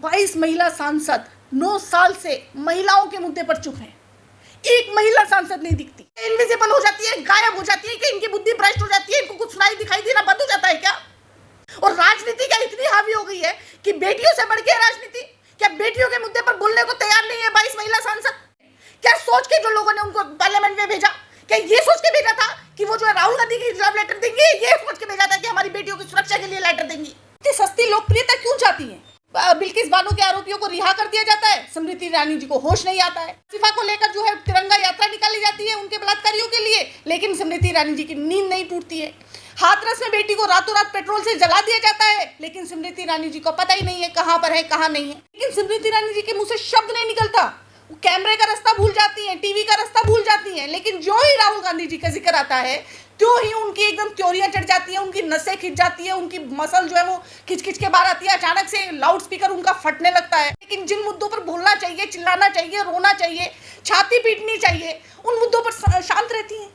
22 महिला सांसद 9 साल से महिलाओं के मुद्दे पर चुप हैं। एक महिला सांसद नहीं दिखती, इनविजिबल हो जाती है, गायब हो जाती है कि इनकी बुद्धि भ्रष्ट हो जाती है, इनको कुछ सुनाई दिखाई देना बंद हो जाता है क्या? और राजनीति क्या इतनी हावी हो गई है कि बेटियों से बढ़ के राजनीति? क्या बेटियों के मुद्दे पर बोलने को तैयार नहीं है 22 महिला सांसद? क्या सोच के जो लोगों ने उनको पार्लियामेंट में भेजा, क्या ये सोच के भेजा था कि वो जो है राहुल गांधी की लव लेटर देंगे? ये सोच के भेजा था कि हमारी बेटियों की सुरक्षा के लिए लेटर देंगी? इतनी सस्ती लोकप्रियता क्यों चाहती है? बिल्किस बानो के आरोपियों को रिहा कर दिया जाता है, स्मृति ईरानी जी को होश नहीं आता है। आसिफा को लेकर जो है तिरंगा यात्रा निकाली जाती है उनके बलात्कारियों के लिए, लेकिन स्मृति ईरानी जी की नींद नहीं टूटती है। हाथरस में बेटी को रातों रात पेट्रोल से जला दिया जाता है, लेकिन स्मृति ईरानी जी को पता ही नहीं है कहां पर है कहां नहीं है। लेकिन स्मृति ईरानी जी के मुंह से शब्द नहीं निकलता, वो कैमरे का रास्ता भूल जाती हैं, टीवी का रास्ता भूल जाती हैं, लेकिन जो ही राहुल गांधी जी का जिक्र आता है तो ही उनकी एकदम त्योरियां चढ़ जाती हैं, उनकी नसें खिंच जाती है, उनकी मसल जो है वो खिंच खिंच के बाहर आती है, अचानक से लाउड स्पीकर उनका फटने लगता है। लेकिन जिन मुद्दों पर बोलना चाहिए, चिल्लाना चाहिए, रोना चाहिए, छाती पीटनी चाहिए, उन मुद्दों पर शांत रहती हैं।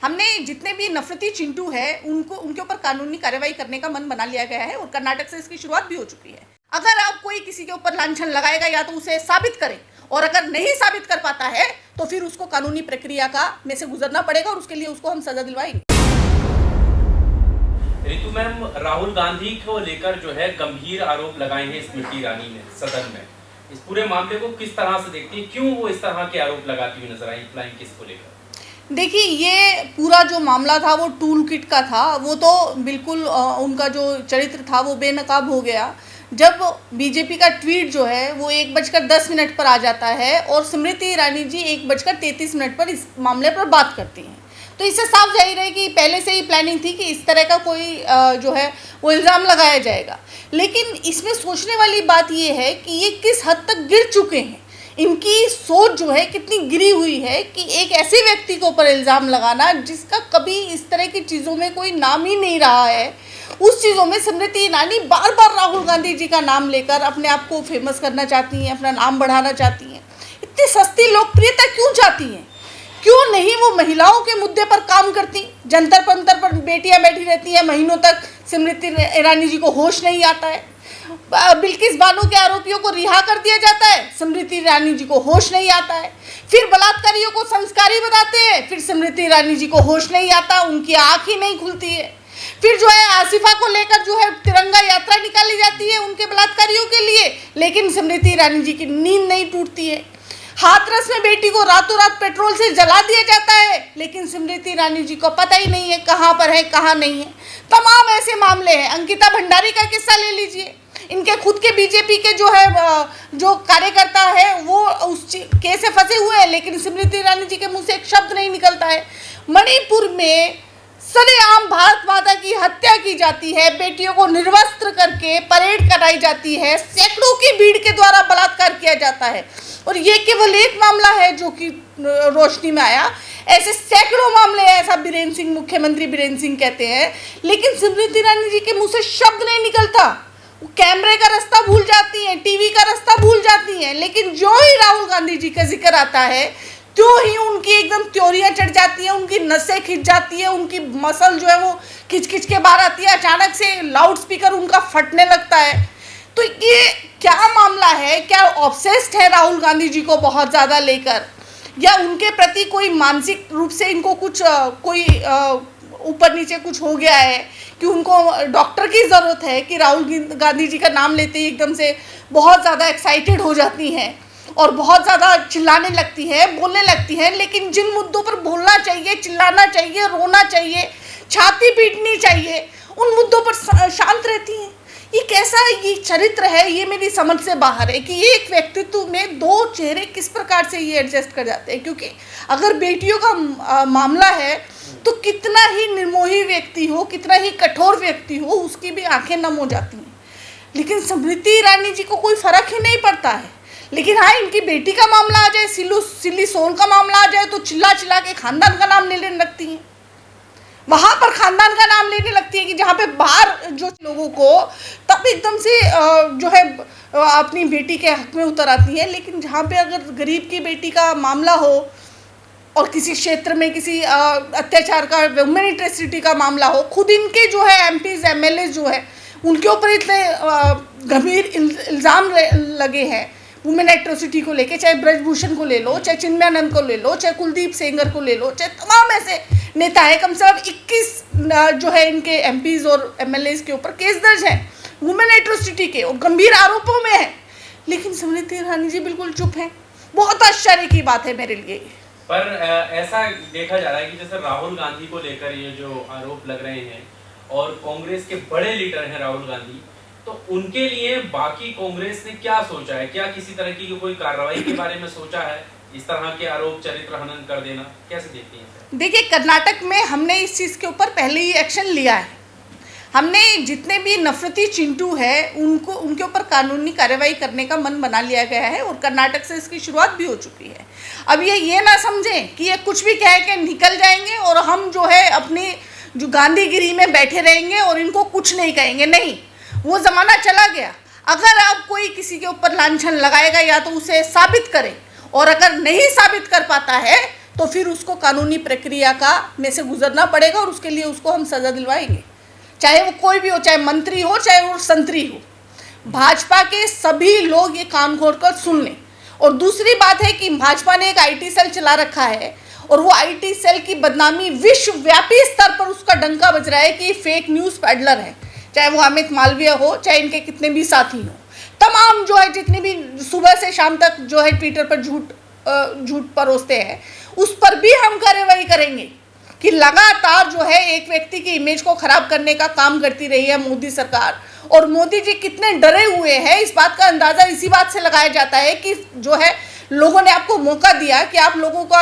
हमने जितने भी नफरती चिंटू है उनके ऊपर कानूनी कार्रवाई करने का मन बना लिया गया है और कर्नाटक से इसकी शुरुआत भी हो चुकी है। अगर अब कोई किसी के ऊपर लांछन लगाएगा या तो उसे साबित करे, और अगर नहीं साबित कर पाता है तो फिर उसको कानूनी प्रक्रिया का में से गुजरना पड़ेगा और उसके लिए उसको हम सजा दिलवाएंगे। रितु मैम, राहुल गांधी को लेकर जो है गंभीर आरोप लगाए हैं स्मृति ईरानी ने सदन में। इस पूरे मामले को किस तरह से देखती है, क्यों वो इस तरह के आरोप लगाती हुई नजर आई फ्लाइंग किस को लेकर? देखिए, ये पूरा जो मामला था वो टूल किट का था, वो तो बिल्कुल उनका जो चरित्र था वो बेनकाब हो गया जब बीजेपी का ट्वीट जो है वो 1:10 पर आ जाता है और स्मृति ईरानी जी 1:33 पर इस मामले पर बात करती हैं। तो इससे साफ जाहिर है कि पहले से ही प्लानिंग थी कि इस तरह का कोई जो है वो इल्ज़ाम लगाया जाएगा। लेकिन इसमें सोचने वाली बात ये है कि ये किस हद तक गिर चुके हैं, इनकी सोच जो है कितनी गिरी हुई है कि एक ऐसे व्यक्ति के ऊपर इल्ज़ाम लगाना जिसका कभी इस तरह की चीज़ों में कोई नाम ही नहीं रहा है, उस चीज़ों में स्मृति ईरानी बार बार राहुल गांधी जी का नाम लेकर अपने आप को फेमस करना चाहती हैं, अपना नाम बढ़ाना चाहती हैं। इतनी सस्ती लोकप्रियता क्यों चाहती हैं? क्यों नहीं वो महिलाओं के मुद्दे पर काम करती? जंतर मंतर पर बेटियां बैठी रहती हैं महीनों तक, स्मृति ईरानी जी को होश नहीं आता है। बिल्किस बानो के आरोपियों को रिहा कर दिया जाता है, स्मृति ईरानी जी को होश नहीं आता है। फिर बलात्कारियों को संस्कारी बताते हैं, फिर स्मृति ईरानी जी को होश नहीं आता, उनकी आँख ही नहीं खुलती है। फिर जो है आसिफा को लेकर जो है तिरंगा यात्रा निकाली जाती है उनके बलात्कारियों के लिए, लेकिन स्मृति ईरानी जी की नींद नहीं टूटती है। हाथरस में बेटी को रातों रात पेट्रोल से जला दिया जाता है, लेकिन स्मृति ईरानी जी को पता ही नहीं है कहां पर है कहां नहीं है। तमाम ऐसे मामले हैं। अंकिता भंडारी का किस्सा ले लीजिए, इनके खुद के बीजेपी के जो है जो कार्यकर्ता है वो उस केस से फंसे हुए हैं, लेकिन स्मृति ईरानी जी के मुंह से एक शब्द नहीं निकलता है। मणिपुर में सरेआम भारत माता की हत्या की जाती है, बेटियों को निर्वस्त्र करके परेड कराई जाती है, सैकड़ों की भीड़ के द्वारा बलात्कार किया जाता है। और ये केवल एक मामला है जो कि रोशनी में आया, ऐसे सैकड़ों मामले हैं। ऐसा बीरेन सिंह, मुख्यमंत्री बीरेन सिंह कहते हैं, लेकिन स्मृति ईरानी जी के मुंह से शब्द नहीं निकलता। वो कैमरे का रास्ता भूल जाती हैं, टीवी का रास्ता भूल जाती हैं, लेकिन जो ही राहुल गांधी जी का जिक्र आता है तो ही उनकी एकदम त्योरियां चढ़ जाती हैं, उनकी नसें खिंच जाती है, उनकी मसल जो है वो खिंच खिंच के बाहर आती है, अचानक से लाउड स्पीकर उनका फटने लगता है। तो ये क्या मामला है? क्या ऑब्सेस्ड है राहुल गांधी जी को बहुत ज़्यादा लेकर, या उनके प्रति कोई मानसिक रूप से इनको कुछ कोई ऊपर नीचे कुछ हो गया है कि उनको डॉक्टर की ज़रूरत है कि राहुल गांधी जी का नाम लेते ही एकदम से बहुत ज़्यादा एक्साइटेड हो जाती हैं और बहुत ज़्यादा चिल्लाने लगती है, बोलने लगती है। लेकिन जिन मुद्दों पर बोलना चाहिए, चिल्लाना चाहिए, रोना चाहिए, छाती पीटनी चाहिए, उन मुद्दों पर शांत रहती हैं। ये कैसा ये चरित्र है, ये मेरी समझ से बाहर है कि ये एक व्यक्तित्व में दो चेहरे किस प्रकार से ये एडजस्ट कर जाते हैं। क्योंकि अगर बेटियों का मामला है तो कितना ही निर्मोही व्यक्ति हो, कितना ही कठोर व्यक्ति हो, उसकी भी आंखें नम हो जाती हैं। लेकिन स्मृति ईरानी जी को कोई फर्क ही नहीं पड़ता है। लेकिन हाँ, इनकी बेटी का मामला आ जाए, सिल्ली सोल का मामला आ जाए तो चिल्ला चिल्ला के खानदान का नाम लेने लगती हैं। वहाँ पर खानदान का नाम लेने लगती है कि जहाँ पे बाहर जो लोगों को तब एकदम से जो है अपनी बेटी के हक में उतर आती है। लेकिन जहाँ पे अगर गरीब की बेटी का मामला हो और किसी क्षेत्र में किसी अत्याचार का, वुमेन एट्रेसिटी का मामला हो, खुद इनके जो है एमपीज एमएलए जो है उनके ऊपर इतने गंभीर इल्ज़ाम लगे हैं वुमेन एट्रोसिटी को लेके, चाहे ब्रजभूषण को ले लो, चाहे चिन्मयानंद को ले लो, चाहे कुलदीप सेंगर को ले लो, चाहे तमाम ऐसे नेता है, कम से कम 21 जो है इनके एमपीज और एमएलएज के ऊपर केस दर्ज है वुमेन एट्रोसिटी के और गंभीर आरोपों में है, लेकिन स्मृति ईरानी जी बिल्कुल चुप हैं। बहुत आश्चर्य की बात है मेरे लिए। पर ऐसा देखा जा रहा है कि जैसे राहुल गांधी को लेकर ये जो आरोप लग रहे हैं और कांग्रेस के बड़े लीडर हैं राहुल गांधी, तो उनके लिए बाकी कांग्रेस ने क्या सोचा है? क्या किसी तरह की कोई कार्रवाई के बारे में सोचा है? इस तरह के आरोप चरित्र हनन कर देना कैसे देखती हैं? देखिए, कर्नाटक में हमने इस चीज़ के ऊपर पहले ही एक्शन लिया है। हमने जितने भी नफरती चिंटू है उनके ऊपर कानूनी कार्रवाई करने का मन बना लिया गया है और कर्नाटक से इसकी शुरुआत भी हो चुकी है। अब ये ना समझें कि ये कुछ भी कह के निकल जाएंगे और हम जो है अपनी जो गांधीगिरी में बैठे रहेंगे और इनको कुछ नहीं कहेंगे। नहीं, वो ज़माना चला गया। अगर अब कोई किसी के ऊपर लांछन लगाएगा या तो उसे साबित करे, और अगर नहीं साबित कर पाता है तो फिर उसको कानूनी प्रक्रिया में से गुजरना पड़ेगा और उसके लिए उसको हम सज़ा दिलवाएंगे, चाहे वो कोई भी हो, चाहे मंत्री हो, चाहे वो संतरी हो। भाजपा के सभी लोग ये कान खोल कर सुन लें। और दूसरी बात है कि भाजपा ने एक आईटी सेल चला रखा है और वो आईटी सेल की बदनामी विश्वव्यापी स्तर पर उसका डंका बज रहा है कि फेक न्यूज़ पैडलर है, चाहे वो अमित मालवीय हो, चाहे इनके कितने भी साथी हो। तमाम जो है जितनी भी सुबह से शाम तक जो है ट्विटर पर झूठ परोसते हैं, उस पर भी हम कार्रवाई करेंगे कि लगातार जो है एक व्यक्ति की इमेज को खराब करने का काम करती रही है मोदी सरकार। और मोदी जी कितने डरे हुए हैं इस बात का अंदाज़ा इसी बात से लगाया जाता है कि जो है लोगों ने आपको मौका दिया कि आप लोगों का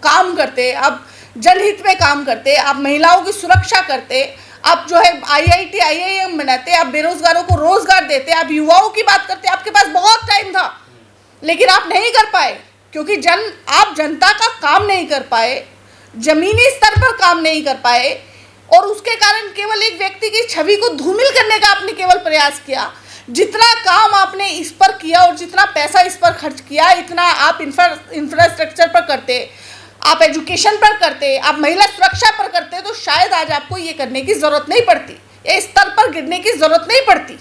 काम करते, आप जनहित में काम करते, आप महिलाओं की सुरक्षा करते, आप जो है IIT IIM बनाते, आप बेरोजगारों को रोजगार देते, आप युवाओं की बात करते। आपके पास बहुत टाइम था, लेकिन आप नहीं कर पाए क्योंकि आप जनता का काम नहीं कर पाए, जमीनी स्तर पर काम नहीं कर पाए और उसके कारण केवल एक व्यक्ति की छवि को धूमिल करने का आपने केवल प्रयास किया। जितना काम आपने इस पर किया और जितना पैसा इस पर खर्च किया, इतना आप इंफ्रास्ट्रक्चर पर करते, आप एजुकेशन पर करते, आप महिला सुरक्षा पर करते, तो शायद आज आपको ये करने की ज़रूरत नहीं पड़ती, ये स्तर पर गिरने की ज़रूरत नहीं पड़ती।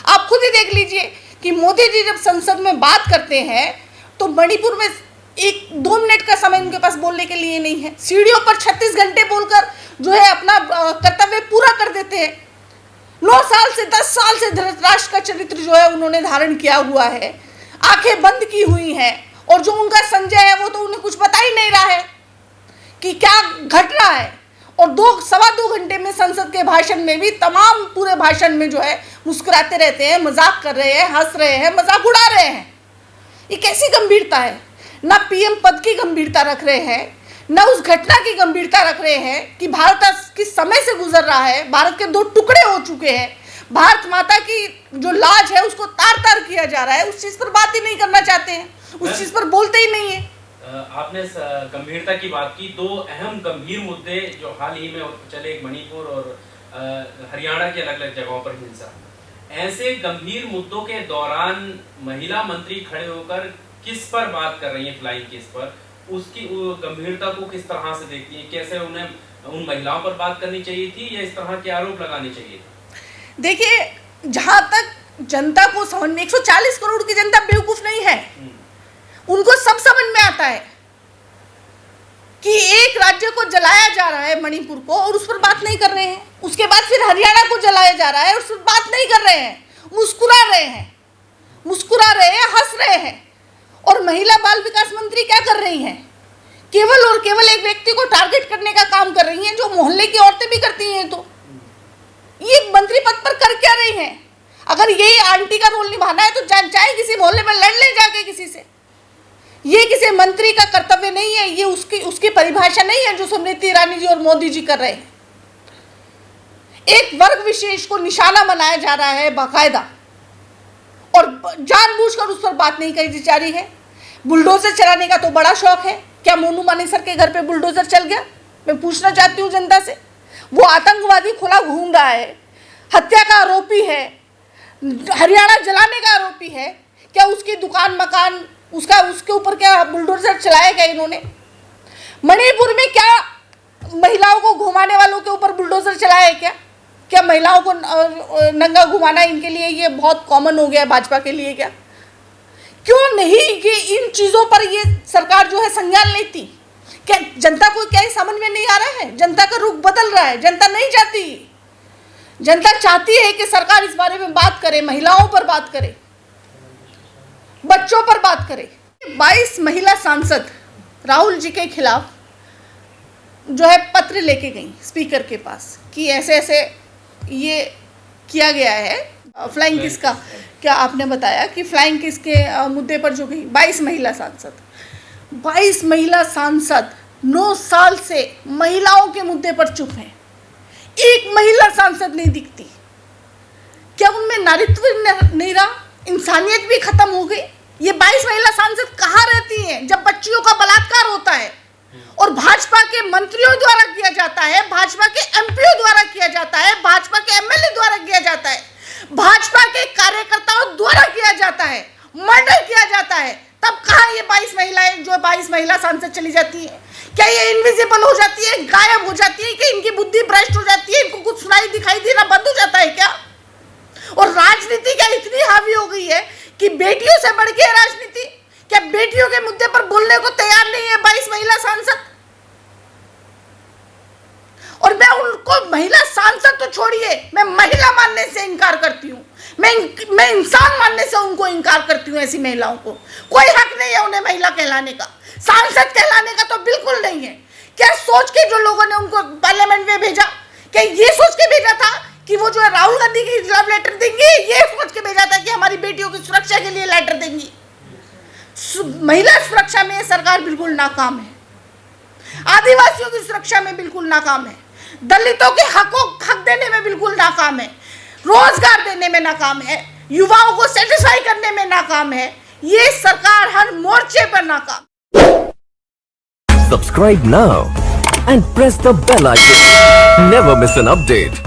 आप खुद ही देख लीजिए कि मोदी जी जब संसद में बात करते हैं तो मणिपुर में 1-2 मिनट का समय उनके पास बोलने के लिए नहीं है। सीढ़ियों पर 36 घंटे बोलकर जो है अपना कर्तव्य पूरा कर देते हैं। 9 साल से 10 साल से धृतराष्ट्र का चरित्र जो है उन्होंने धारण किया हुआ है, आंखें बंद की हुई हैं, और जो उनका संजय है वो तो उन्हें कुछ पता ही नहीं रहा है कि क्या घट रहा है। और 2-2.25 घंटे में संसद के भाषण में भी तमाम पूरे भाषण में जो है मुस्कुराते रहते हैं, मजाक कर रहे हैं, हंस रहे हैं, मजाक उड़ा रहे हैं। ये कैसी गंभीरता है? ना पीएम पद की गंभीरता रख रहे हैं, न उस घटना की गंभीरता रख रहे हैं कि भारत किस समय से गुजर रहा है, भारत के 2 टुकड़े हो चुके हैं, भारत माता की जो लाज है उसको तार तार किया जा रहा है। उस चीज़ पर बात ही नहीं करना चाहते हैं, उस चीज़ पर बोलते ही नहीं है। आपने गंभीरता की बात की। 2 अहम गंभीर मुद्दे जो हाल ही में चले, मणिपुर और हरियाणा के अलग अलग जगहों पर हिंसा, ऐसे गंभीर मुद्दों के दौरान महिला मंत्री खड़े होकर किस पर बात कर रही हैं फ्लाइंग केस पर, उसकी गंभीरता को किस तरह से देखती हैं? कैसे उन्हें उन महिलाओं पर बात करनी चाहिए थी या इस तरह के आरोप लगाने चाहिए थे? देखिए, जहाँ तक जनता को समझ में, 140 करोड़ की जनता बेवकूफ़ नहीं है, उनको सब समझ में आता है कि एक राज्य को जलाया जा रहा है मणिपुर को और उस पर बात नहीं कर रहे हैं। उसके बाद फिर हरियाणा को जलाया जा रहा है और उस पर बात नहीं कर रहे हैं, मुस्कुरा रहे हैं, हंस रहे हैं। और महिला बाल विकास मंत्री क्या कर रही हैं? केवल और केवल एक व्यक्ति को टारगेट करने का काम कर रही हैं, जो मोहल्ले की औरतें भी करती हैं। तो ये मंत्री पद पर कर क्या रही हैं? अगर यही आंटी का रोल निभाना है तो चाहे किसी मोहल्ले में लड़ ले जाके किसी से। ये किसी मंत्री का कर्तव्य नहीं है, ये उसकी परिभाषा नहीं है जो स्मृति ईरानी जी और मोदी जी कर रहे हैं। एक वर्ग विशेष को निशाना बनाया जा रहा है बाकायदा, और जानबूझकर उस पर बात नहीं करी जा रही है। बुलडोजर चलाने का तो बड़ा शौक है। क्या मोनू मानेसर के घर पे बुलडोजर चल गया? मैं पूछना चाहती हूँ जनता से। वो आतंकवादी खुला घूम रहा है, हत्या का आरोपी है, हरियाणा जलाने का आरोपी है। क्या उसकी दुकान मकान उसके ऊपर क्या बुलडोजर चलाया गया इन्होंने? मणिपुर में क्या महिलाओं को घुमाने वालों के ऊपर बुलडोजर चलाया है क्या? क्या महिलाओं को नंगा घुमाना इनके लिए ये बहुत कॉमन हो गया है भाजपा के लिए क्या? क्यों नहीं ये इन चीज़ों पर ये सरकार जो है संज्ञान लेती? क्या जनता को क्या समझ में नहीं आ रहा है? जनता का रुख बदल रहा है, जनता नहीं चाहती। जनता चाहती है कि सरकार इस बारे में बात करे, महिलाओं पर बात करे, बच्चों पर बात करे। 22 महिला सांसद राहुल जी के खिलाफ जो है पत्र लेके गई स्पीकर के पास कि ऐसे ऐसे ये किया गया है। फ्लाइंग किस का क्या आपने बताया कि फ्लाइंग किस के मुद्दे पर जो गई 22 महिला सांसद 9 साल से महिलाओं के मुद्दे पर चुप हैं। एक महिला सांसद नहीं दिखती। क्या उनमें नारीत्व नहीं रहा? इंसानियत भी खत्म हो गई? ये 22 महिला सांसद कहाँ रहती हैं जब बच्चियों का बलात्कार होता है और भाजपा के मंत्रियों द्वारा किया जाता है, भाजपा के एमपीओ द्वारा किया जाता है, भाजपा के एमएलए द्वारा किया जाता है, भाजपा के कार्यकर्ताओं द्वारा किया जाता है, मर्डर किया जाता है, तब कहाँ ये 22 महिलाएं जो 22 महिला सांसद चली जाती है? क्या ये इनविजिबल हो जाती है, गायब हो जाती है, कि इनकी बुद्धि भ्रष्ट हो जाती है, इनको कुछ सुनाई दिखाई देना बंद हो जाता है क्या? और राजनीति क्या इतनी हावी हो गई है कि बेटियों से बढ़ के राजनीति? क्या बेटियों के मुद्दे पर बोलने को तैयार नहीं है 22 महिला सांसद? और मैं उनको महिला सांसद तो छोड़िए, मैं महिला मानने से इनकार करती हूँ। मैं इंसान मानने से उनको इनकार करती हूँ। ऐसी महिलाओं को कोई हक नहीं है उन्हें महिला कहलाने का, सांसद कहलाने का तो बिल्कुल नहीं है। क्या सोच के जो लोगों ने उनको पार्लियामेंट में भेजा, क्या ये सोच के भेजा था कि वो जो है राहुल गांधी की लव लेटर देंगी? ये सोच के भेजा था कि हमारी बेटियों की सुरक्षा के लिए लेटर देंगी? महिला सुरक्षा में सरकार बिल्कुल नाकाम है, आदिवासियों की सुरक्षा में बिल्कुल नाकाम है, दलितों के हक देने में बिल्कुल नाकाम है, रोजगार देने में नाकाम है, युवाओं को सेटिस्फाई करने में नाकाम है। ये सरकार हर मोर्चे पर नाकाम। Subscribe now and press the bell icon. Never miss an update.